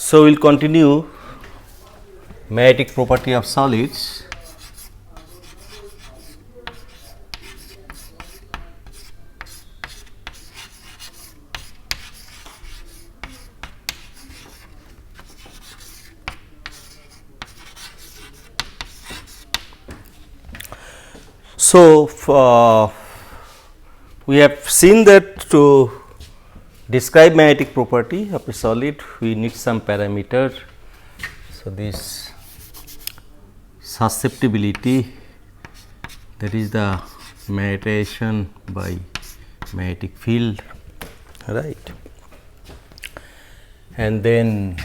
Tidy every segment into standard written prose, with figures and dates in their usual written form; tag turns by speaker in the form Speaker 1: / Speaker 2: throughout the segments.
Speaker 1: So, we will continue magnetic property of solids. So, we have seen that to describe magnetic property of a solid, we need some parameter. So, this susceptibility, that is the magnetization by magnetic field, right, and then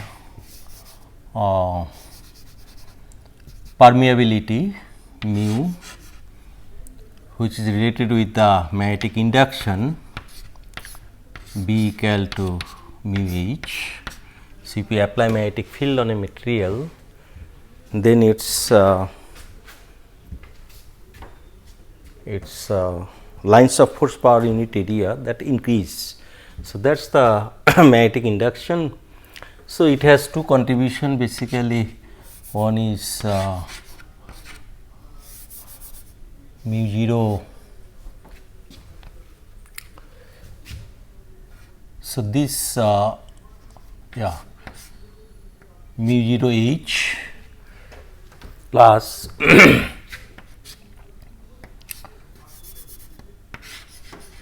Speaker 1: permeability mu, which is related with the magnetic induction B equal to mu H. So, if we apply magnetic field on a material, then its lines of force per unit area that increase. So, that is the magnetic induction. So, it has two contribution, basically one is mu 0. So, this mu 0 H plus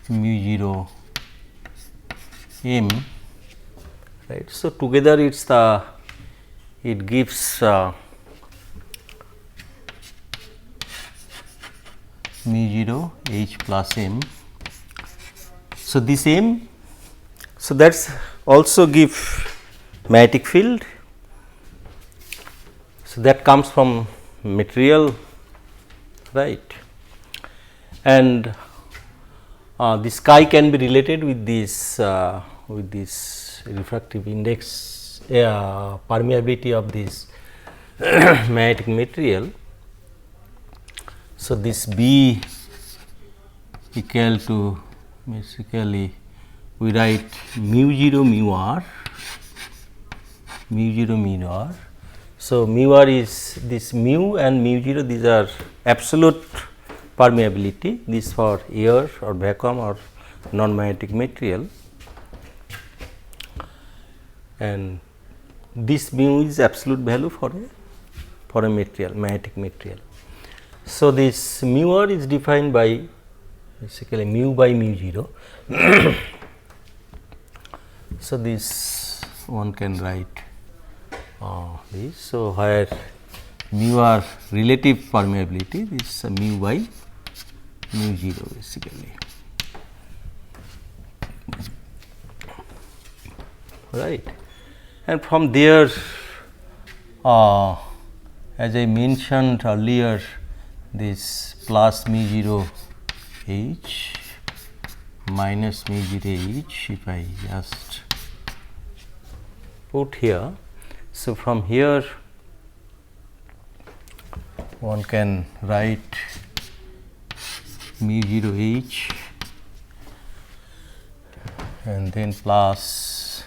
Speaker 1: mu 0 M, right. So, together it gives mu 0 H plus M. So, this M, so that's also give magnetic field. So, that comes from material, right, and this chi can be related with this refractive index permeability of this magnetic material. So, this B equal to, basically we write mu 0 mu r, mu 0 mu r. So, mu r is this mu and mu 0, these are absolute permeability, this for air or vacuum or non-magnetic material, and this mu is absolute value for a material, magnetic material. So, this mu r is defined by basically mu by mu 0. So, this one can write this. So, where mu r relative permeability, this mu by mu 0 basically, right. And from there, as I mentioned earlier, this plus mu 0 H minus mu 0 H, if I just put here. So, from here one can write mu 0 H and then plus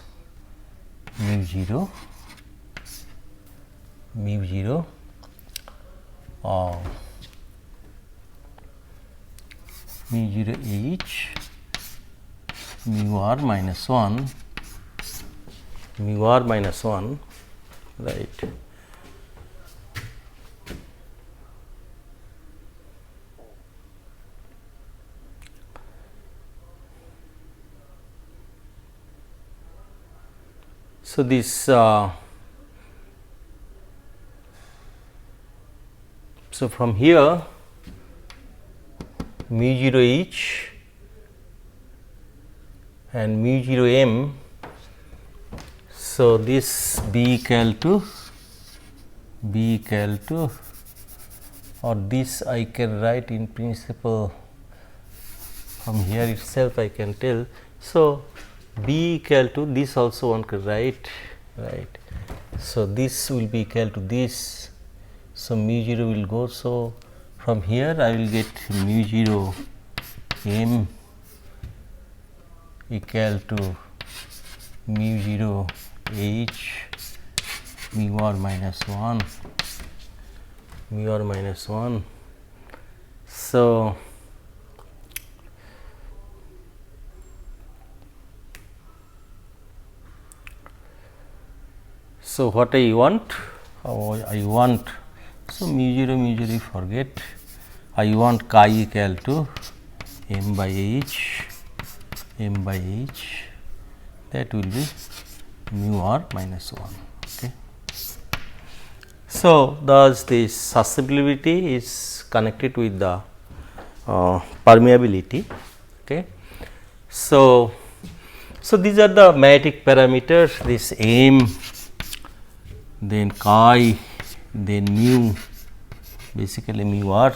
Speaker 1: mu 0 mu 0 mu 0 H mu r minus 1 mu r minus 1, right. So, this so from here mu 0 H and mu 0 M. So, this B equal to or this I can write in principle from here itself I can tell. So, B equal to this also one can write, right. So, this will be equal to this. So, mu 0 will go. So, from here I will get mu 0 M equal to mu 0 H mu r minus 1, mu r minus 1. So, what I want? I want, so mu 0 forget, I want chi equal to m by h, that will be mu r minus 1. Okay. So, thus this susceptibility is connected with the permeability. Okay. So, these are the magnetic parameters, this m, then chi, then mu, basically mu r.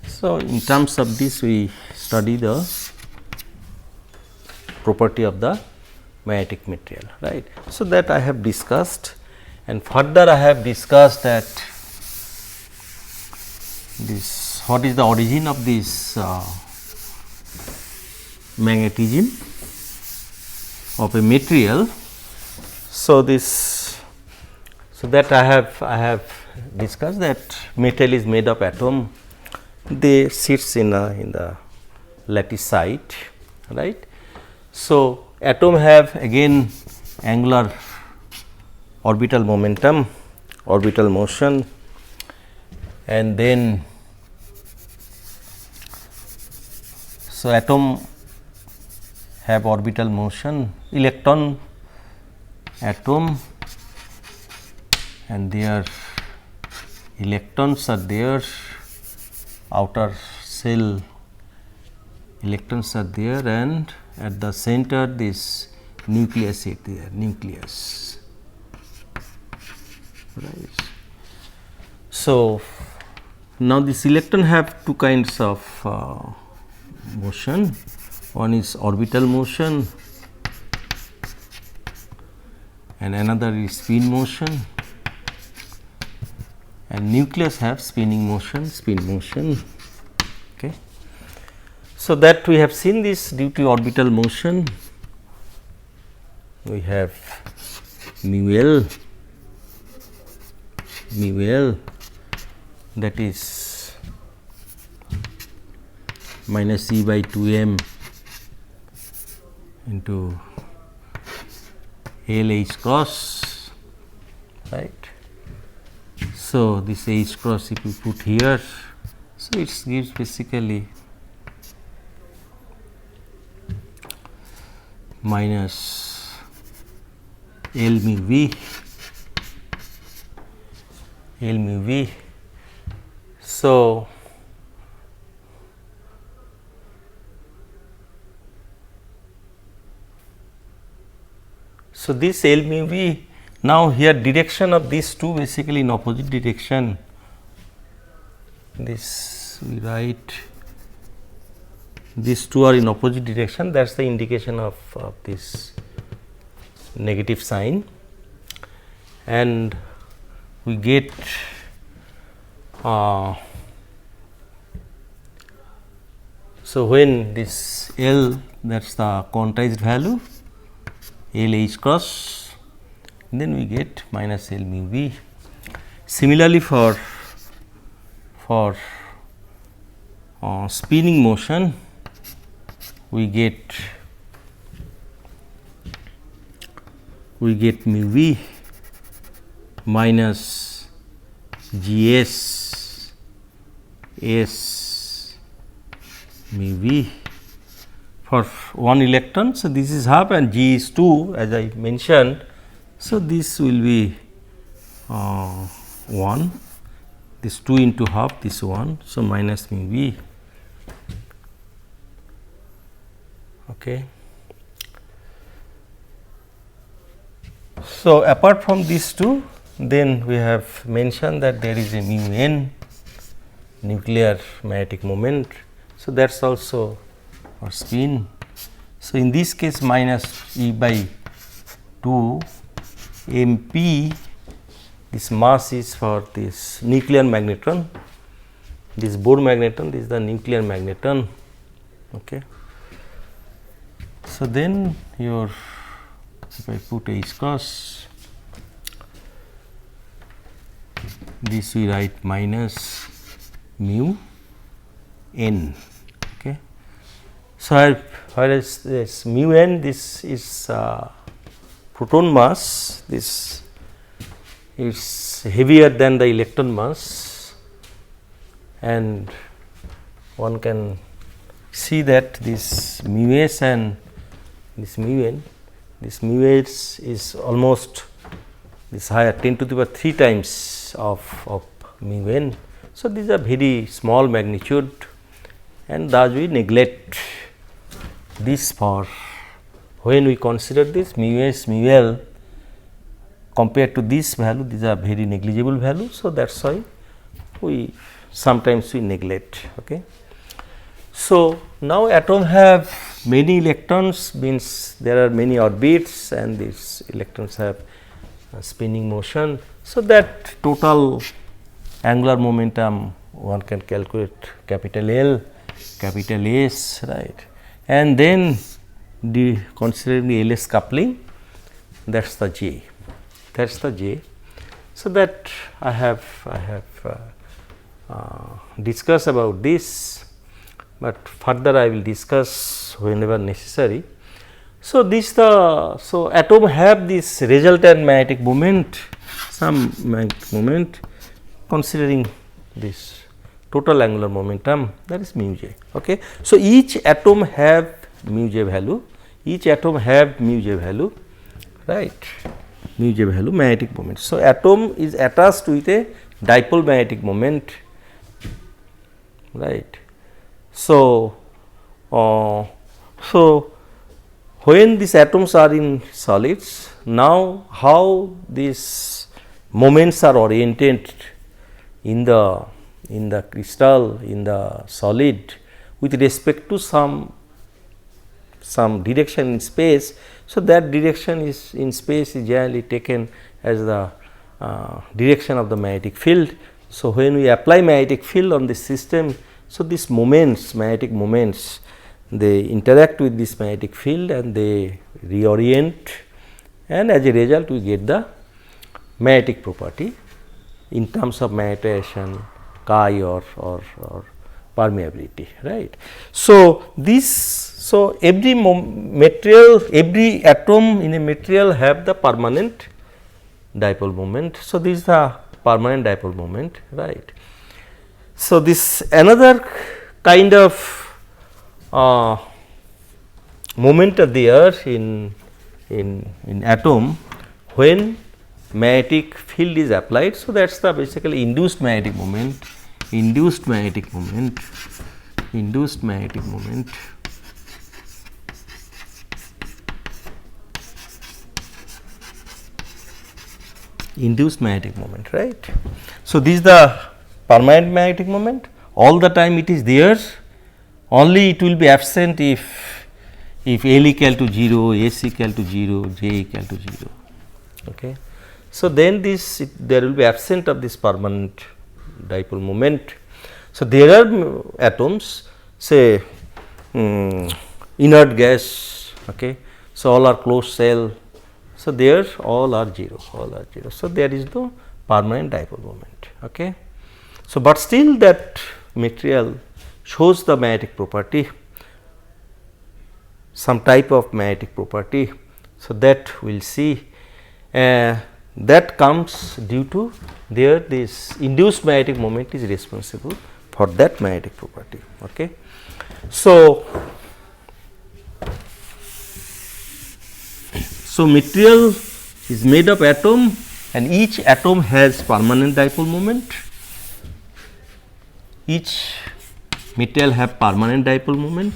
Speaker 1: So, in terms of this we study the property of the magnetic material, right. So, that I have discussed, and further I have discussed that this, what is the origin of this magnetism of a material. So, this, so that I have discussed that metal is made of atom, they sits in the lattice site, right. So, atom have again angular orbital momentum, orbital motion, and then so atom have orbital motion, electron atom, and their electrons are there, outer shell electrons are there, and at the center this nucleus is there, nucleus, right. So, now this electron have two kinds of motion, one is orbital motion and another is spin motion, and nucleus have spinning motion, spin motion. Okay. So, that we have seen this due to orbital motion, we have mu L, that is minus E by 2 m into L H cross, right. So, this H cross if you put here, so it gives basically minus L mu V, L mu V. So, this L mu V, now here direction of these two basically in opposite direction, this we write, these two are in opposite direction, that is the indication of this negative sign, and we get so when this L, that is the quantized value L H cross, then we get minus L mu V. Similarly, for spinning motion, we get mu V minus G S S mu V for one electron. So, this is half and G is 2 as I mentioned. So, this will be 1, this 2 into half, this 1. So, minus mu V. Okay. So, apart from these two, then we have mentioned that there is a mu n, nuclear magnetic moment. So, that is also for spin. So, in this case minus E by 2 m p, this mass is for this nuclear magnetron, this Bohr magnetron, this is the nuclear magnetron. Okay. So, then your, if I put H cross, this we write minus mu n. Okay. So, whereas this mu n, this is proton mass, this is heavier than the electron mass, and one can see that this mu s and this mu n, this mu s is almost this higher 10 to the power 3 times of mu n. So, these are very small magnitude, and thus we neglect this for when we consider this mu s mu l compared to this value, these are very negligible value. So, that is why we sometimes we neglect. Okay. So, now atom have many electrons, means there are many orbits and these electrons have spinning motion. So, that total angular momentum one can calculate capital L, capital S, right, and then considering the LS coupling, that is the J, that is the J. So, that I have discussed about this, but further I will discuss whenever necessary. So, this atom have this resultant magnetic moment, some magnetic moment considering this total angular momentum, that is mu j. Okay. So, each atom have mu j value, each atom have mu j value, right, mu j value magnetic moment. So, atom is attached with a dipole magnetic moment, right. So, when these atoms are in solids, now how these moments are oriented in the crystal, in the solid with respect to some direction in space. So, that direction is in space is generally taken as the direction of the magnetic field. So, when we apply magnetic field on the system, so these moments, magnetic moments, they interact with this magnetic field and they reorient, and as a result we get the magnetic property in terms of magnetization, chi or permeability, right. So, every material, every atom in a material have the permanent dipole moment. So, this is the permanent dipole moment, right. So, this another kind of moment are there in atom when magnetic field is applied. So, that is the basically induced magnetic moment, induced magnetic moment, induced magnetic moment. Induced magnetic moment, right. So, this is the permanent magnetic moment, all the time it is there, only it will be absent if L equal to 0, S equal to 0, J equal to 0. Okay. So, then there will be absent of this permanent dipole moment. So, there are atoms say inert gas, okay. So, all are closed shell. So, there all are 0, all are 0. So, there is no permanent dipole moment. Okay. So, but still that material shows the magnetic property, some type of magnetic property. So, that we will see that comes due to this induced magnetic moment is responsible for that magnetic property. Okay. So, material is made of atom and each atom has permanent dipole moment, each material have permanent dipole moment.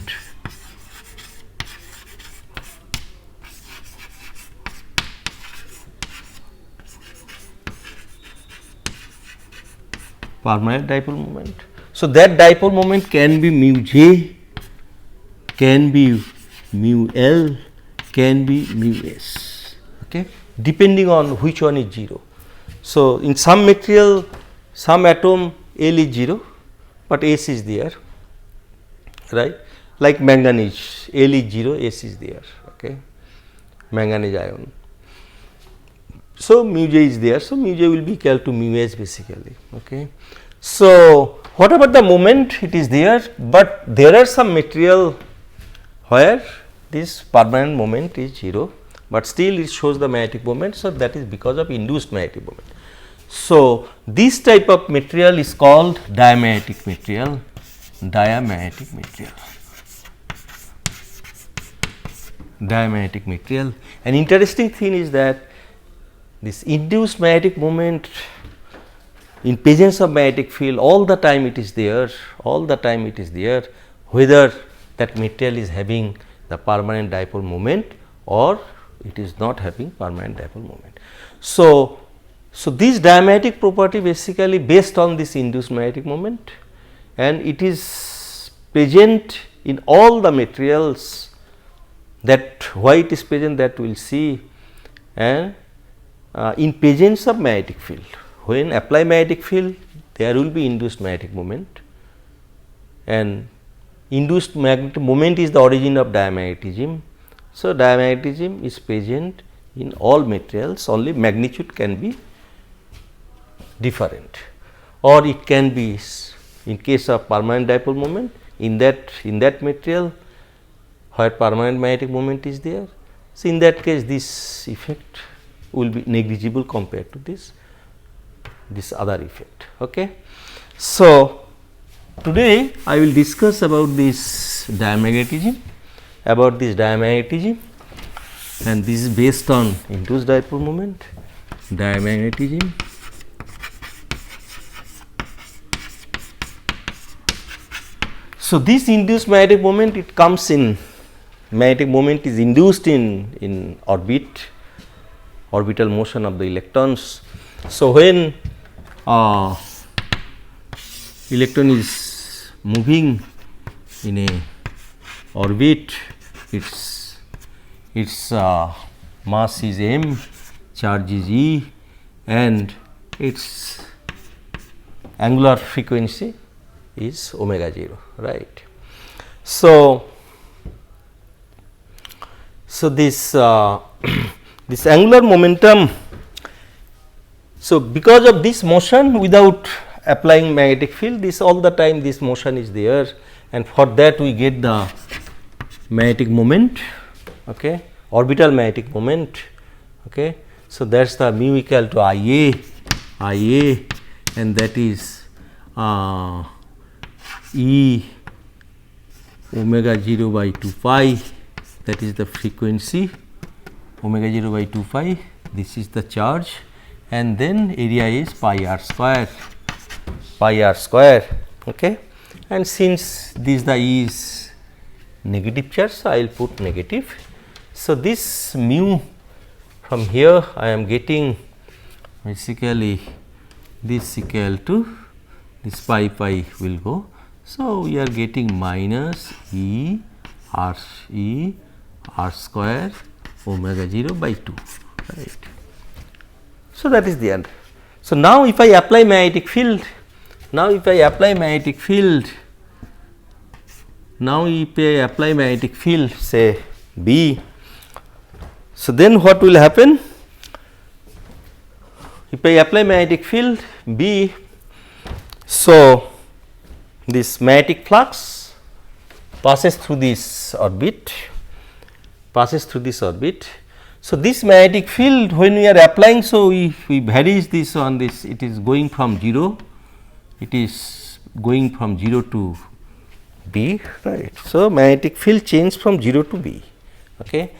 Speaker 1: Permanent dipole moment. So, that dipole moment can be mu j, can be mu L, can be mu S, okay, depending on which one is 0. So, in some material, some atom L is 0, but S is there, right, like manganese, L is 0, S is there, okay, manganese ion. So, mu j is there. So, mu j will be equal to mu h basically. Okay. So, what about the moment? It is there, but there are some material where this permanent moment is 0, but still it shows the magnetic moment. So, that is because of induced magnetic moment. So, this type of material is called diamagnetic material, diamagnetic material. Diamagnetic material. An interesting thing is that this induced magnetic moment in presence of magnetic field, all the time it is there, all the time it is there, whether that material is having the permanent dipole moment or it is not having permanent dipole moment. So, this diamagnetic property basically based on this induced magnetic moment, and it is present in all the materials. That why it is present, that we will see, and in presence of magnetic field. When apply magnetic field, there will be induced magnetic moment, and induced magnetic moment is the origin of diamagnetism. So, diamagnetism is present in all materials, only magnitude can be different, or it can be in case of permanent dipole moment in that material where permanent magnetic moment is there. So, in that case this effect will be negligible compared to this other effect. Okay. So, today I will discuss about this diamagnetism, and this is based on induced dipole moment, diamagnetism. So, this induced magnetic moment, it comes in, magnetic moment is induced in orbital motion of the electrons. So, when electron is moving in a orbit, its mass is m, charge is e, and its angular frequency is omega 0, right. So, this this angular momentum. So, because of this motion without applying magnetic field, this all the time this motion is there, and for that we get the magnetic moment, okay, orbital magnetic moment. Okay. So, that is the mu equal to I A, and that is E omega 0 by 2 pi, that is the frequency, omega 0 by 2 pi, this is the charge, and then area is pi r square. Okay. And since this the E is negative charge, so I will put negative. So, this mu from here I am getting basically this equal to this pi will go. So, we are getting minus E r square omega 0 by 2, right. So, that is the answer. So, now if I apply magnetic field, say B, so then what will happen? If I apply magnetic field B, so this magnetic flux passes through this orbit, So, this magnetic field when we are applying, so we varies this on this, it is going from 0, to B, right. So, magnetic field change from 0 to B. Okay.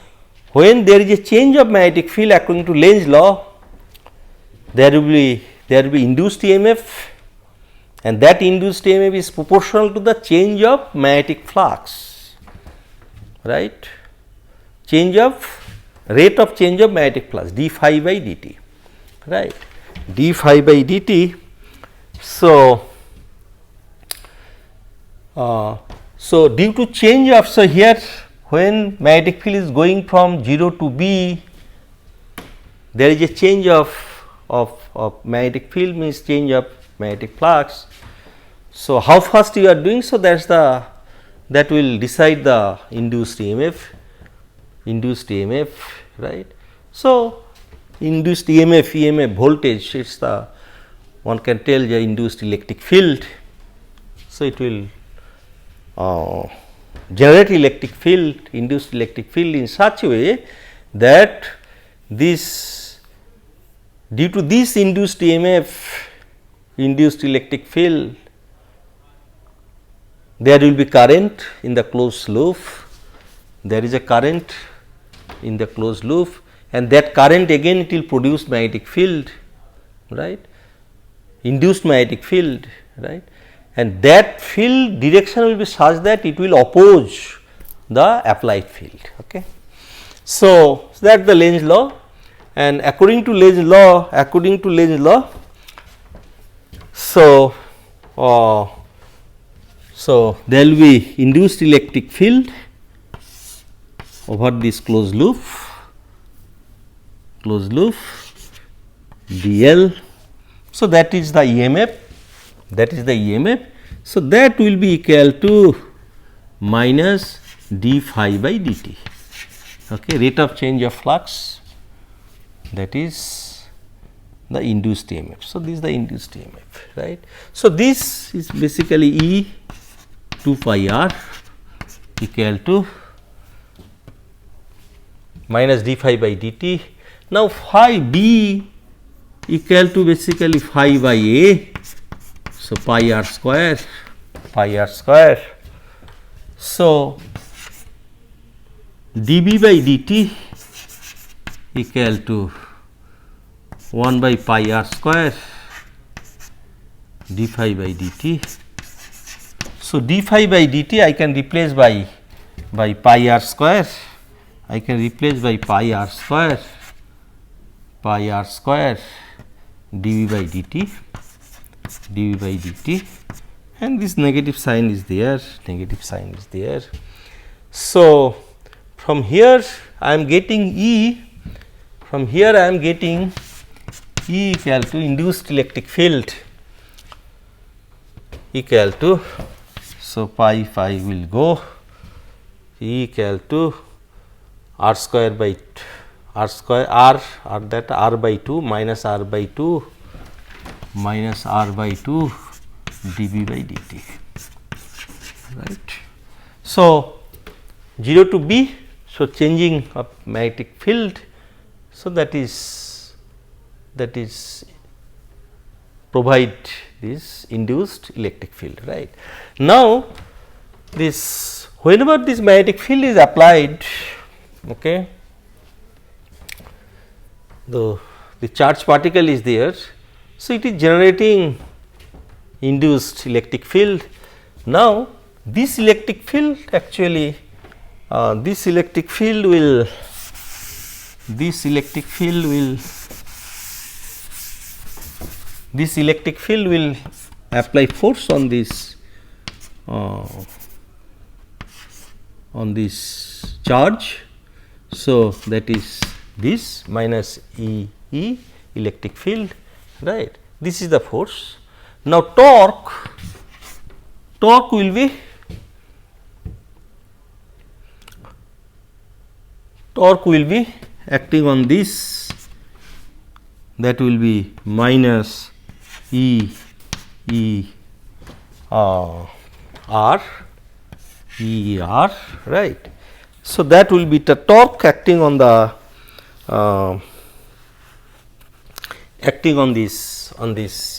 Speaker 1: When there is a change of magnetic field according to Lenz's law, there will be induced EMF, and that induced EMF is proportional to the change of magnetic flux, right, rate of change of magnetic flux d phi by dt, right, d phi by dt. So, due to change of, so here when magnetic field is going from 0 to B, there is a change of magnetic field, means change of magnetic flux. So, how fast you are doing, so that will decide the induced EMF, right. So, induced EMF voltage, it is the one can tell the induced electric field. So, it will generate electric field, induced electric field in such a way that this due to this induced EMF, induced electric field, there will be current in the closed loop, there is a current in the closed loop, and that current again it will produce magnetic field, right, induced magnetic field, right, and that field direction will be such that it will oppose the applied field. Okay. So, that is the Lenz law, and according to Lenz law, so there will be induced electric field over this closed loop dl. So, that is the EMF, So, that will be equal to minus d phi by dt, okay, rate of change of flux, that is the induced EMF. So, this is the induced EMF, right. So, this is basically E 2 pi r equal to minus d phi by dt. Now, phi b equal to basically phi by a. So, pi r square. So, dB by dt equal to 1 by pi r square d phi by dt. So, d phi by dt I can replace by pi r square, I can replace by pi r square dV by dt, and this negative sign is there, So, from here I am getting E, equal to induced electric field equal to, so pi phi will go, E equal to r square by r that r by 2 minus r by 2 dB by dt, right. So, 0 to B, so changing of magnetic field, so that is provide this induced electric field, right. Now, this whenever this magnetic field is applied, okay, the charged particle is there. So, it is generating induced electric field. Now, this electric field actually this electric field will apply force on this charge. So, that is this minus E electric field, right. This is the force. Now, torque will be acting on this, that will be minus E R, right. So, that will be the torque acting on the this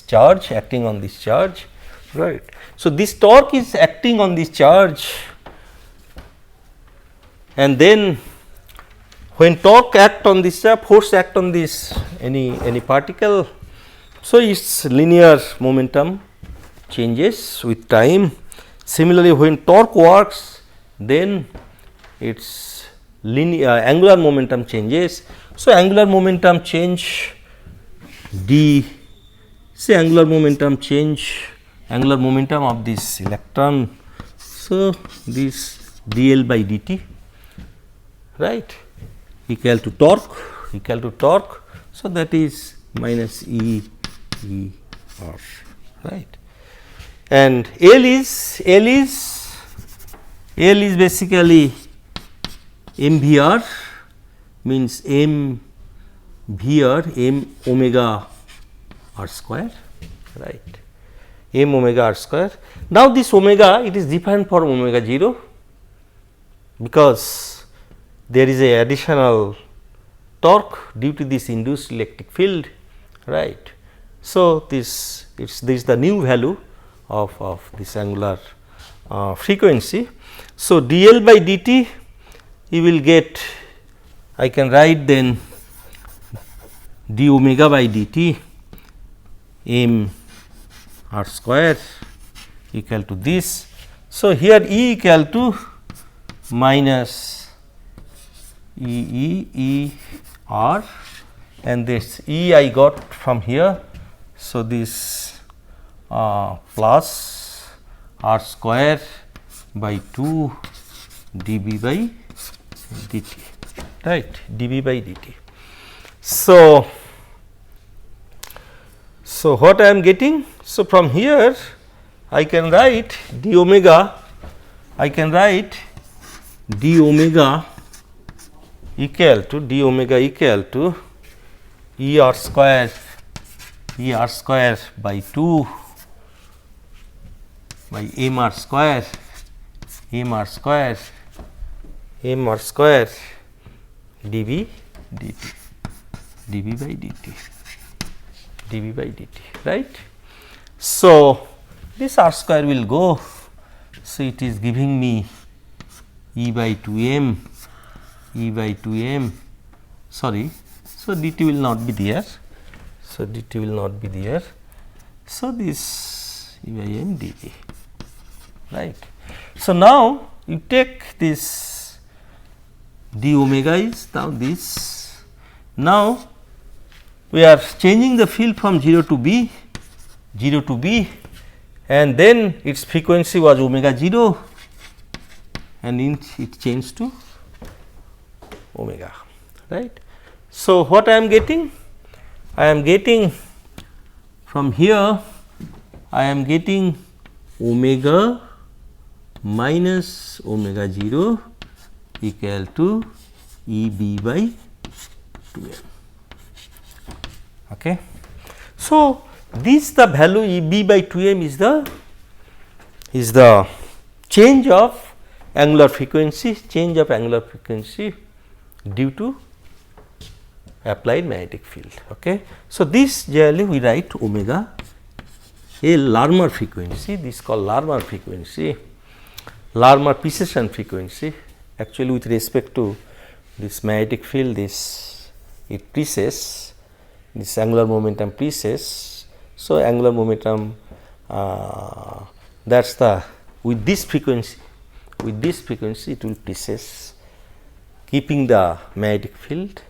Speaker 1: charge, right. So, this torque is acting on this charge, and then when torque act on this force act on this any particle, so its linear momentum changes with time. Similarly, when torque works, then its angular momentum changes. So, angular momentum change angular momentum of this electron. So, this dl by dt, right, equal to torque. So, that is minus E R, right. And L is basically mVr, means m V r m omega r square, right, m omega r square. Now, this omega, it is different from omega 0, because there is a additional torque due to this induced electric field, right. So, this is the new value of this angular frequency. So, dl by dt you will get, I can write then d omega by dt m r square equal to this. So, here E equal to minus E r, and this E I got from here. So, this plus r square by 2 dB by dt, right, dB by dt. So, what I am getting? So, from here I can write d omega, I can write d omega equal to E r square by 2 by m r square dB by dt, right. So, this r square will go. So, it is giving me E by 2m, sorry. So, dt will not be there. So, So, this E by m dv, right. So, now you take this d omega is now this. Now, we are changing the field from 0 to b, and then its frequency was omega 0, and it changed to omega, right. So, what I am getting? I am getting from here, I am getting omega minus omega 0 equal to E b by 2m. Okay. So, this the value E b by 2m is the change of angular frequency, due to applied magnetic field. Okay. So, this generally we write omega a Larmor frequency, this is called Larmor frequency, Larmor precession frequency. Actually, with respect to this magnetic field, this it precesses, this angular momentum precesses. So, angular momentum that is the with this frequency it will precess, keeping the magnetic field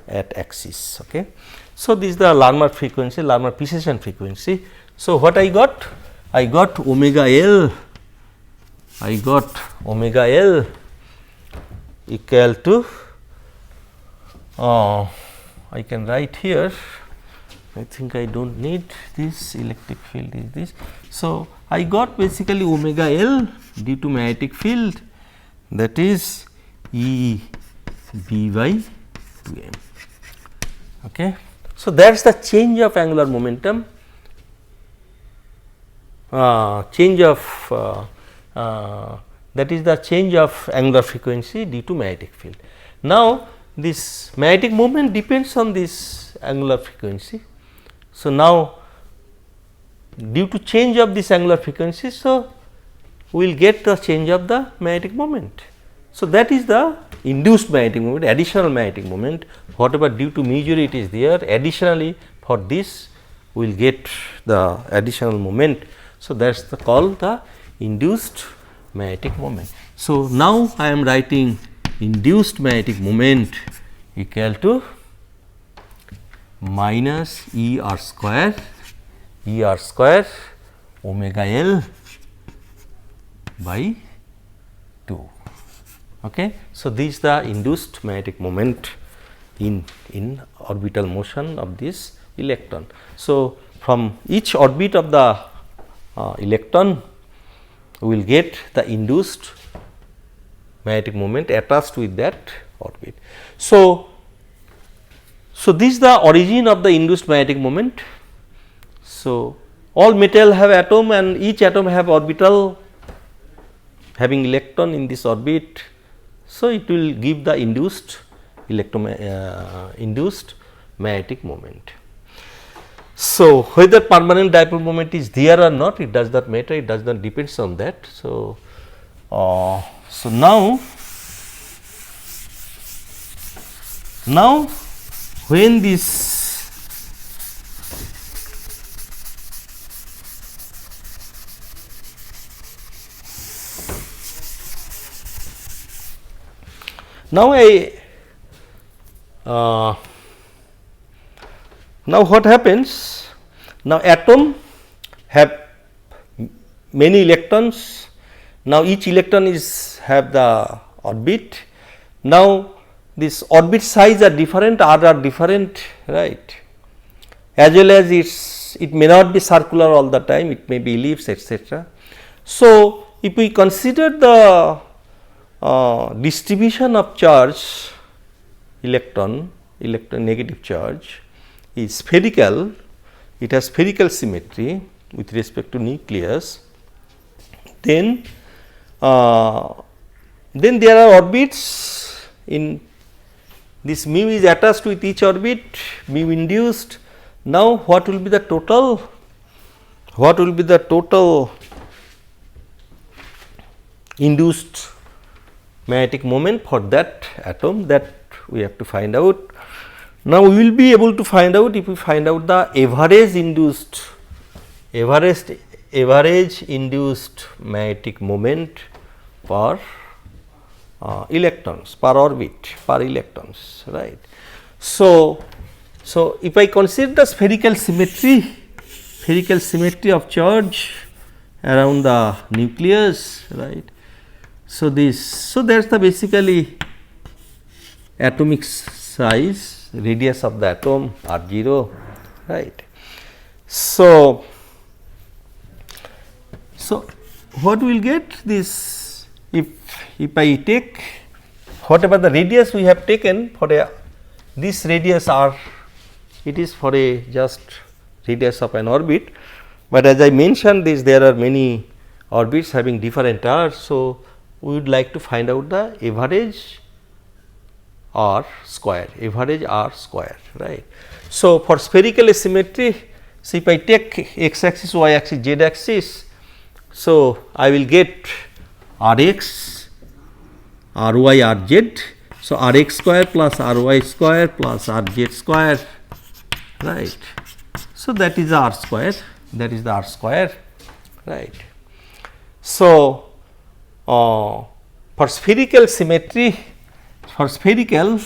Speaker 1: at axis. Okay. So, this is the Larmor frequency, Larmor precession frequency. So, what I got? I got omega L equal to I can write here, I think I do not need this electric field is this. So, I got basically omega L due to magnetic field, that is E b by 2m. Okay. So, that is the change of angular momentum, that is the change of angular frequency due to magnetic field. Now, this magnetic moment depends on this angular frequency. So, now due to change of this angular frequency, so we will get the change of the magnetic moment. So, that is the induced magnetic moment, additional magnetic moment, whatever due to mu 0 it is there, additionally for this we will get the additional moment. So, that is called the induced magnetic moment. So, now I am writing induced magnetic moment equal to minus E r square omega L by 2. Okay. So, this is the induced magnetic moment in orbital motion of this electron. So, from each orbit of the electron we will get the induced magnetic moment attached with that orbit. So, So, this is the origin of the induced magnetic moment. So, all metal have atom and each atom have orbital having electron in this orbit. So, it will give the induced induced magnetic moment. So, whether permanent dipole moment is there or not, it does not matter, it does not depends on that. So, now when this now what happens? Now atom have many electrons. Now each electron is have the orbit. Now this orbit size are different, R are different, right? As well as it may not be circular all the time, it may be ellipse, etc. So if we consider the distribution of charge, electron negative charge is spherical, it has spherical symmetry with respect to nucleus, then there are orbits in this mu is attached with each orbit, mu induced. Now what will be the total? What will be the total induced magnetic moment for that atom? That we have to find out. Now we will be able to find out if we find out the average induced magnetic moment per electrons, per orbit, per electrons, right. So if I consider the spherical symmetry of charge around the nucleus, right. So that is the basically atomic size, radius of the atom r0, right. So what we will get this if I take whatever the radius we have taken for this radius r, it is for a just radius of an orbit, but as I mentioned this there are many orbits having different r. So we would like to find out the average r square, right. So for spherical symmetry, so if I take x axis, y axis, z axis, so I will get Rx, Ry, Rz. So Rx square plus Ry square plus Rz square, right. So that is R square, right. So for spherical symmetry, for spherical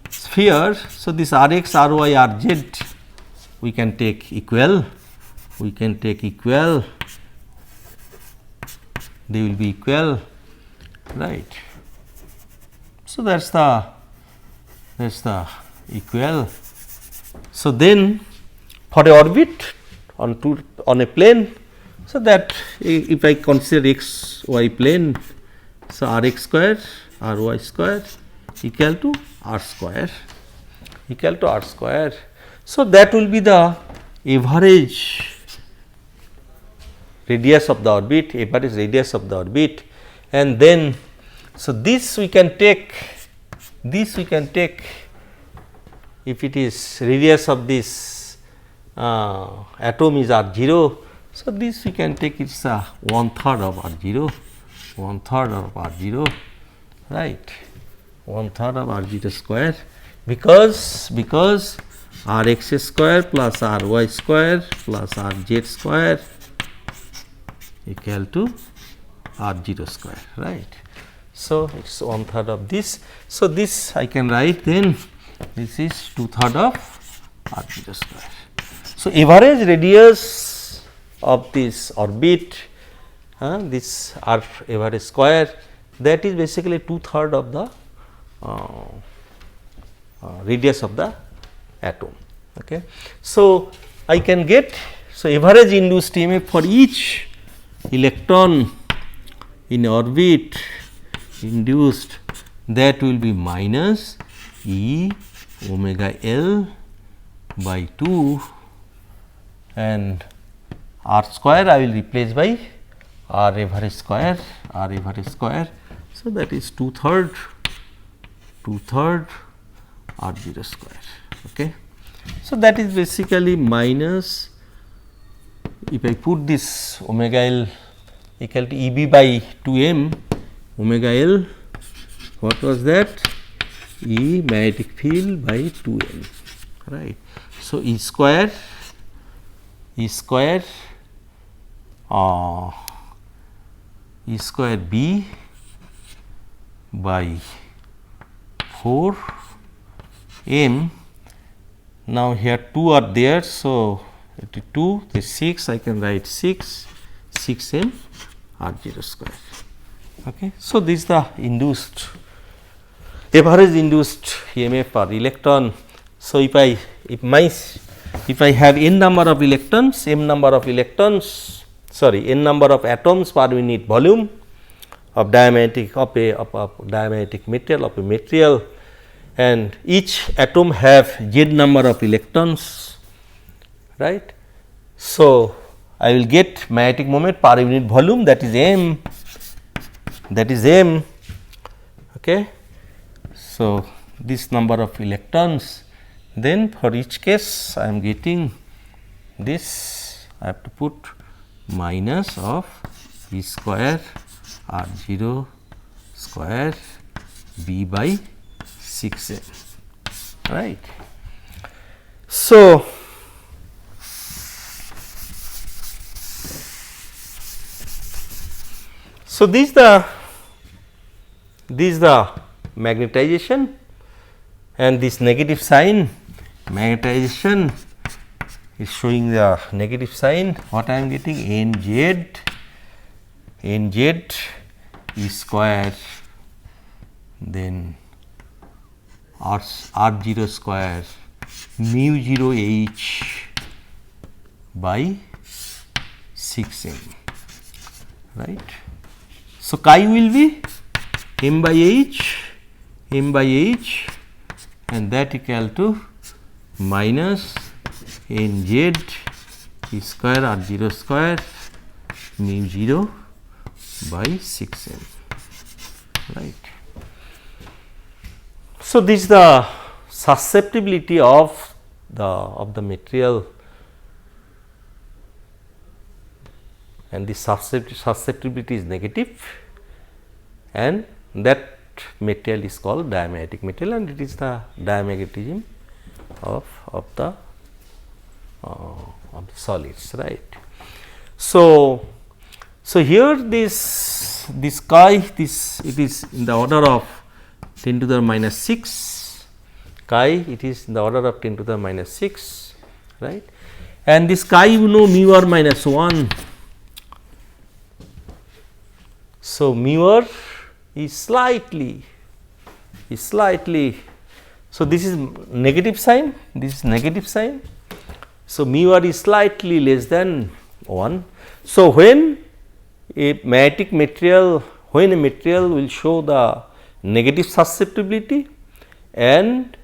Speaker 1: sphere, so this Rx, Ry, Rz we can take equal, they will be equal, right. So that is the equal. So then for a orbit on a plane, so that if I consider x y plane, so Rx square, Ry square equal to R square, So that will be the average radius of the orbit, and then so this we can take if it is radius of this atom is r0. So this we can take it is 1/3 of r0, right, 1/3 of r0 square, because Rx square plus Ry square plus Rz square equal to R0 square, right. So it is 1/3 of this. So this I can write, then this is 2/3 of R0 square. So average radius of this orbit, this R average square, that is basically 2/3 of the radius of the atom. Okay. So I can get, so average induced EMF for each electron in orbit induced, that will be minus E omega L by 2 and r square I will replace by r average square, So, that is 2/3 r 0 square. Okay. So, that is basically minus, if I put this omega L equal to E b by 2 m, omega L, what was that? E magnetic field by 2 m, right. So, E square b by 4 m. Now, here 2 are there. So, it is 2, this 6, I can write 6 m r 0 square. Okay. So, this is the induced average induced EMF per electron. So, if I have n number of electrons, n number of atoms per unit volume of diamagnetic material, and each atom have z number of electrons, right. So, I will get magnetic moment per unit volume, that is m. Okay. So, this number of electrons, then for each case I am getting this, I have to put minus of E square r 0 square b by 6 m, right. So, this is the magnetization, and this negative sign, magnetization is showing the negative sign. What I am getting? Nz E square, then r 0 square mu 0 h by 6 m, right. So, chi will be m by h, and that equal to minus Nz E square r 0 square mu 0 by 6 m, right. So, this is the susceptibility of the material, and the susceptibility is negative, and that material is called diamagnetic material, and it is the diamagnetism of the solids, right. So, here this chi, it is in the order of 10 to the minus 6, chi it is in the order of 10 to the minus 6, right, and this chi you know mu r minus 1. So, mu r is slightly, so this is negative sign, So, mu r is slightly less than 1. So, when a magnetic material, will show the negative susceptibility and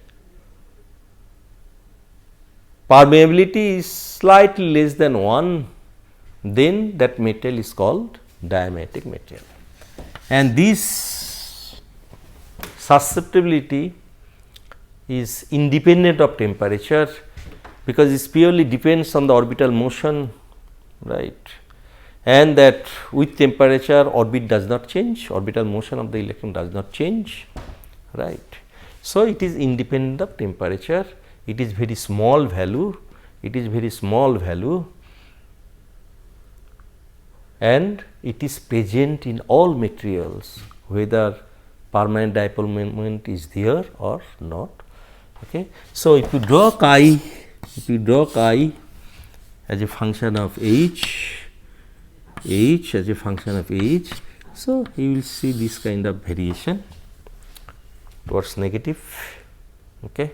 Speaker 1: permeability is slightly less than 1, then that material is called diamagnetic material. And this susceptibility is independent of temperature, because it purely depends on the orbital motion, right, and that with temperature orbit does not change, orbital motion of the electron does not change, right. So, it is independent of temperature, it is very small value, and it is present in all materials, whether permanent dipole moment is there or not. Okay. So, if you draw chi, as a function of h as a function of h, so you will see this kind of variation towards negative. Okay.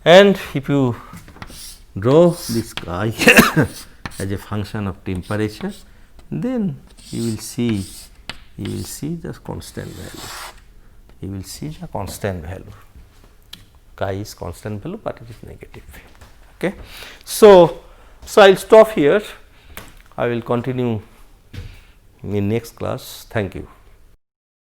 Speaker 1: And if you draw this chi as a function of temperature, then you will see the constant value. chi is constant value, but it is negative. Okay. So I will stop here. I will continue in next class. Thank you.